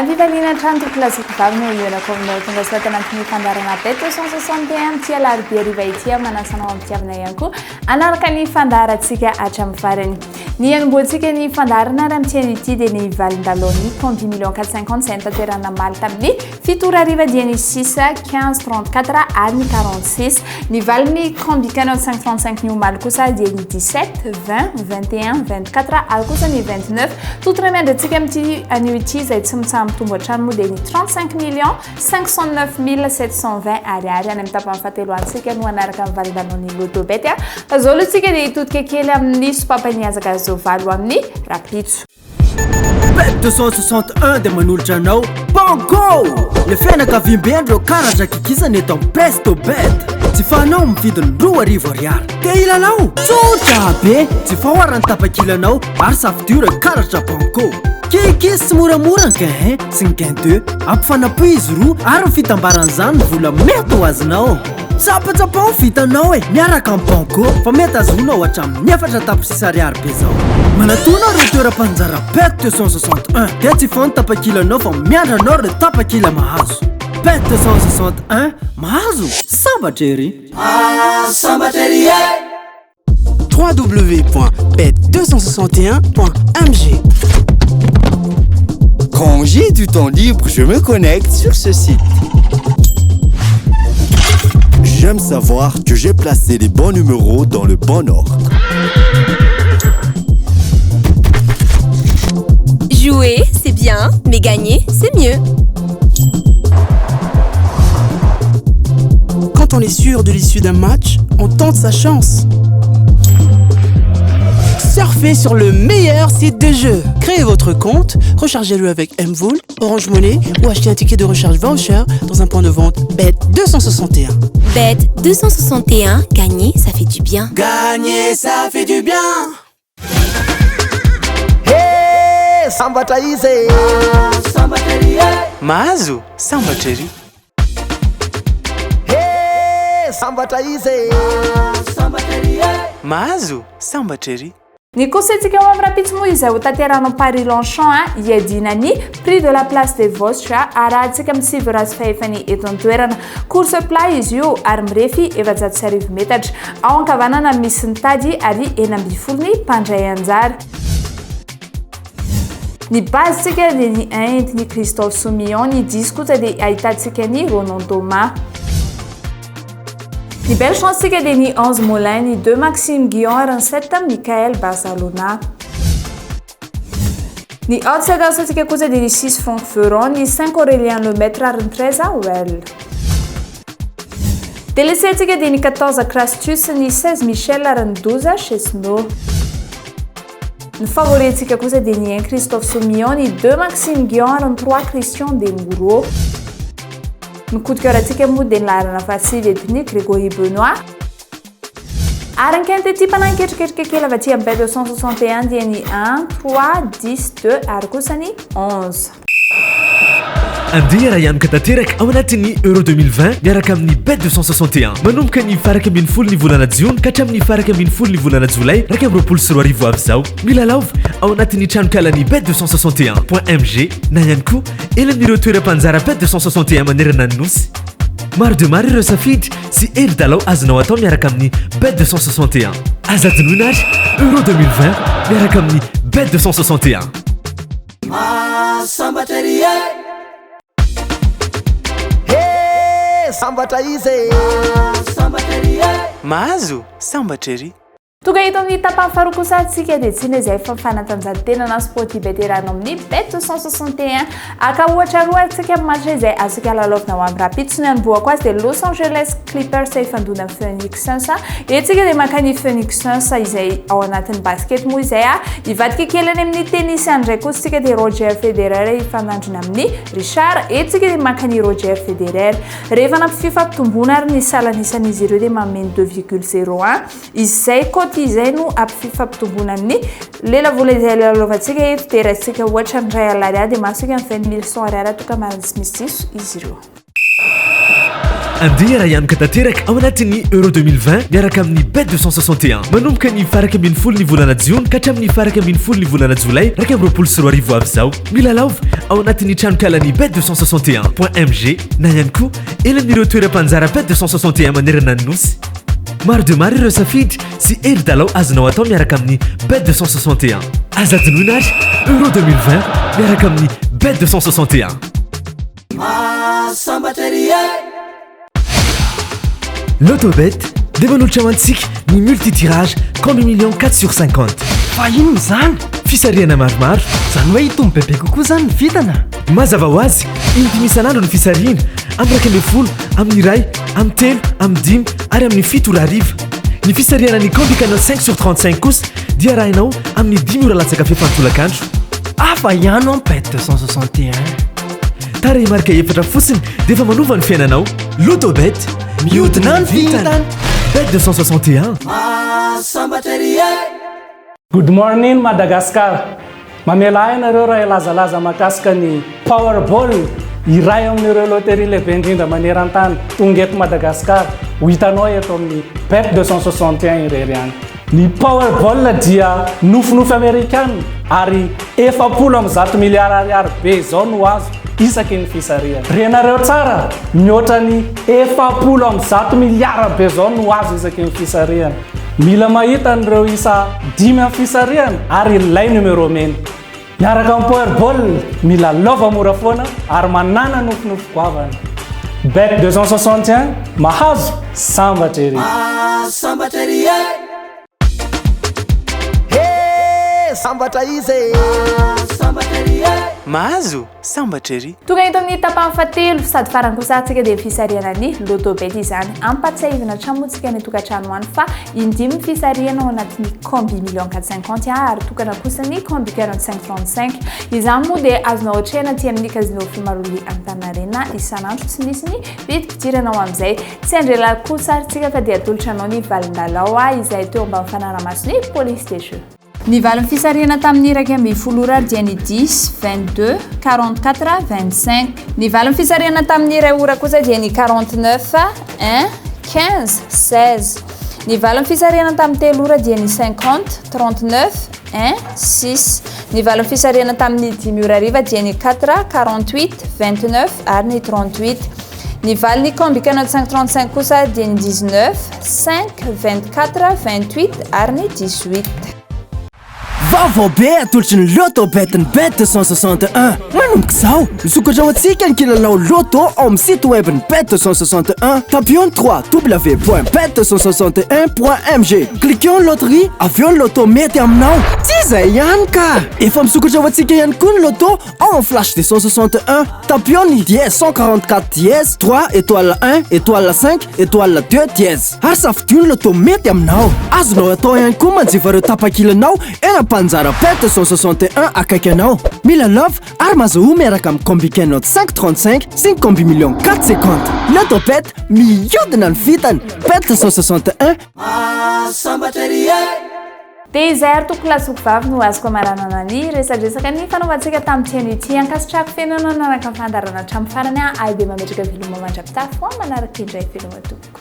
Avivalina trano tokolasiko vavy no ionako aminao tonga soa tanatin'ny fandarana bet 261 tia larobia riva ity manasanao amitiavana ihany koa anaraka ny fandarantsika hatramin'ny farany ny anomboantsika ny fandarana raha mitiany ity dia ny valindalony 30 millions 450 tanterana maly tamin'ny fitora riva dia ny 6 15 34 ary ny 46 ny valiny combi canot 535 ny maly kosa dia ny 17 20 21 24 ary kosa ny 29 totra miandratsika amin'ity anio ity izay tsy mitsamo tombo an-trano moa dia ny 35 millions 509 720 ariary any amin'ny tapany fahatelo antsika no anaraka amin'ny valindalony loto bet fa zao aloha tsika dia hitodika kely amin'ny sopapaniazaka zovalo amin'ny rapitso bet 261 dia manolotra anao bango le fianakaviam-bendro karatra kikisana eto amin'ny presto bet tsy fanao mividiny 2 ariary dia ilalao tsotra be tsy fahoarany tapakilanao ary safidura karatra bango kikisy tsy moramora ny gain sy ny gain 2 ampifanapo izy roa ary ny fitambaran'izany ny vola mety ho azonao tsapatsapao vitanao miaraka amin'ny bango fa mety azonao hatramin'ny 4 tapisisa ariary be zao manatona reo toeram-panjara bet 261 dia tsy fano tapakilanao fa miandranao reo tapakila mahazo bet 261 mahazo sambatra ery sambatra ery www.bet261.mg. Quand j'ai du temps libre, je me connecte sur ce site. J'aime savoir que j'ai placé les bons numéros dans le bon ordre. Jouer, c'est bien, mais gagner, c'est mieux. Quand on est sûr de l'issue d'un match, on tente sa chance. Surfez sur le meilleur site de jeu. Créez votre compte, rechargez-le avec Mvool, Orange Money ou achetez un ticket de recharge voucher dans un point de vente Bet 261. Bet 261, gagner, ça fait du bien. Gagner, ça fait du bien. Hey, sambatra izy sambatra ery Mahazo sambatra ery Hey, sambatra izy sambatra ery Mahazo sambatra ery ny kosentsika ao amin'ny rapitso moa izay ho tanterahana Paris Longchamp hiadina ny prix de la place des Vosges arahantsika amin'ny sivy razy fahefany eto an-toerana course plat izy io ary mirefy 700 metatra ao ankavanana misy ny tady ary 12 ny mpandray anjara ny base tsika dia ny 1 entiny Christophe Soumillon ny 10 kosa dia ahitantsika ny Ronan Thomas ny belle chance tsika dia ny 11 Molin ny 2 Maxime Guillon ary ny 7 Michael Barcelona ny outsider tsika kosa dia ny 6 Franck Ferrand ny 5 Aurélien Lemaître ary ny 13 Well délaissé tsika dia ny 14 Crastus ny 16 Michel ary ny 12 Chesneau ny favori tsika kosa dia ny 1 Christophe Soumillon ny 2 Maxime Guillon ary ny 3 Christian Dembourou ny coup de cœur atsika moa dia nilarana fahatsivy ediny Grégory Benoît ary ny quinte ty mpananketriketrika kely avy aty amin'ny bet 261 dia ny 1 3 10 2 ary kosa ny 11 andeha raha ianaka tanteraka ao anatin'ny euro 2020 miaraka amin'ny bet 261 manomboka ny faraka ambin'ny folo ny volana jiona ka hatramin'ny faraka ambin'ny folo ny volana jolay raika amin'ny 24 avy zao milalaova ao anatin'ny tranokalan'ny bet 261.mg na ihany koa ela amin'ireo toeram-panjara bet 261 manerana ny nosy maro de maro ireo safidy sy ely dalao azonao atao miaraka amin'ny bet 261 azadinoinary euro 2020 miaraka amin'ny bet 261 sambatra ery sambatra izy sambatra ery Mahazo sambatra ery tonga hito amin'ny tapany faharoa kosa atsika dia tsy izay fa fanatanjahantena na sport ibeterana amin'ny bet 261 aka ohatra roa atsika amin'ny match izay azika lalaovina ho amin'ny rapitso ny anomboako azy dia Los Angeles Clippers ifandona amin'ny Phoenix Suns etsika dia makany Phoenix Suns izay ao anatin'ny basket moa izay ivadika kely any amin'ny tennis andray kosa tsika dia Roger Federer ifandandrina amin'ny Richard etsika dia makany Roger Federer rehefa nampififampitomboana ary ny salanisan'izy ireo dia mameno 2,01 izay ty zay no ampifampitombonan'ny lela vola izay lalaovantsika eto dia rahantsika ohatra ny ray alary dia masika ny 20 000 ariary atoka maratsy izy ireo. Andeha raha ihany ka tanteraka ao anatin'ny Euro 2020 miaraka amin'ny Bet 261 manomboka ny faraka ambin'ny folo ny volana Jiona ka hatramin'ny faraka ambin'ny folo ny volana Jolay 2024 avy zao. Mila laova ao anatin'ny tranokalan'ny Bet 261.mg na ihany koa elan'ireo toeram-panjara Bet 261 manerana ny nosy. Maro de maro ireo safidy sy hery dalao azonao atao miaraka amin'ny Bet 261. Azadinoina ary Euro 2020 miaraka amin'ny Bet 261. L'autobet dia manolotra antsika ny multitirage combi million 4/50. Fa ino zany? Fisariana maromaro. Zany hoe hitombo bebe kokoa zany ny vitana. Mazava ho azy, indimy isan'andro ny fisariana amin'ny 20, amin'ny 2, amin'ny 3, amin'ny 5 ary amin'ny 7 ora hariva. Ny fisariana ny combi canal 5/35 kosa dia arahinao amin'ny 10 ora latsaka fefantolakandro. Afa ihany ao Bet 261. Tara marika efatra fotsiny dia efa manova ny fiainanao. L'autobet mihodina ny vitana. Bet 261. Good morning Madagascar. Mamela ainareo raha ilazalaza makasika ny Powerball iray amin'ireo loterie lehibe indrindra maneran-tany tonga eto Madagascar. Ho hitanao eto amin'ny Bet 261 irery any. Ny Powerball dia nofinofy Amerikana ary 400 miliara ariary be zao no azo isaky ny fisariana. Renareo tsara, mihoatra ny 400 miliara be zao no azo isaky ny fisariana. Mila mahita an'ireo isa 5 amin'ny fisariana ary ilay numero mena. Miaraka amin'ny Powerball, mila lova mora foana ary manana nofinofy goavana. Bet 261 mahazo sambatra ery. Sambatra izy mahazo sambatra ery. Tonga eto amin'ny tapany fahatelo sady farany kosa antsika dia fisariana ny l'autobet izany. Ampatsahivana hatramontsika ny tokantrano any fa indimy fisariana ao anatin'ny combi million 4/50 ary tokana kosa ny combi 45/35. Izany moa dia azonao otrehana aty amin'ny casino Fimaroli Antanarena isan'andro tsy misy ny vidim-pidiranao amin'izay. Tsy andrela kosa arytsika fa dia atolotra anao ny valindalao izay teo ambany fanaraha-maso ny police station. Ny valiny fisariana tamin'ny iraky ambin'ny folo ora dia ny 10, 22, 44, 25. Ny valiny fisariana tamin'ny iray ora kosa dia ny 49, 1, 15, 16. Ny valiny fisariana tamin'ny telo ora dia ny 50, 39, 1, 6. Ny valiny fisariana tamin'ny 10 ora hariva dia ny 4, 48, 29 ary ny 38. Ny valiny combi canal 5/35 kosa dia ny 19, 5, 24, 28 ary ny 18. Vaovao be atolotry ny l'autobet ny Bet 261. Manomboka izao, misokatra ho antsika ny kilalao loto ao amin'ny site web ny Bet 261. Tapions 3w.bet261.mg. Cliquons loterie, avy eo ny loto mety aminao. Tsy izay ihany ka! Efa misokatra ho antsika ihany koa ny loto ao amin'ny flash 261. Tapions ny dièse 144 dièse 3 étoile 1 étoile 5 étoile 2 dièse. Ary safidio ny loto mety aminao. Azonao atao ihany koa manjifa ireo tapakilanao ena panjara Bet 261 akaiky anao. Mila love ary mazoho miaraka amin'ny combi canal 5/35 sy ny combi million 4/50. L'autobet mihodina ny vitany. Bet 261. Dia izay ary toko lasoko vavy no azoko amaranana ny resadresaka ny fanaovantsika tamin'ny ity ankasitrako fiainana nanaka fandarana hatramin'ny farany ay dia mametraka filoma mandrapitafo manaraka indray filoma tokoko.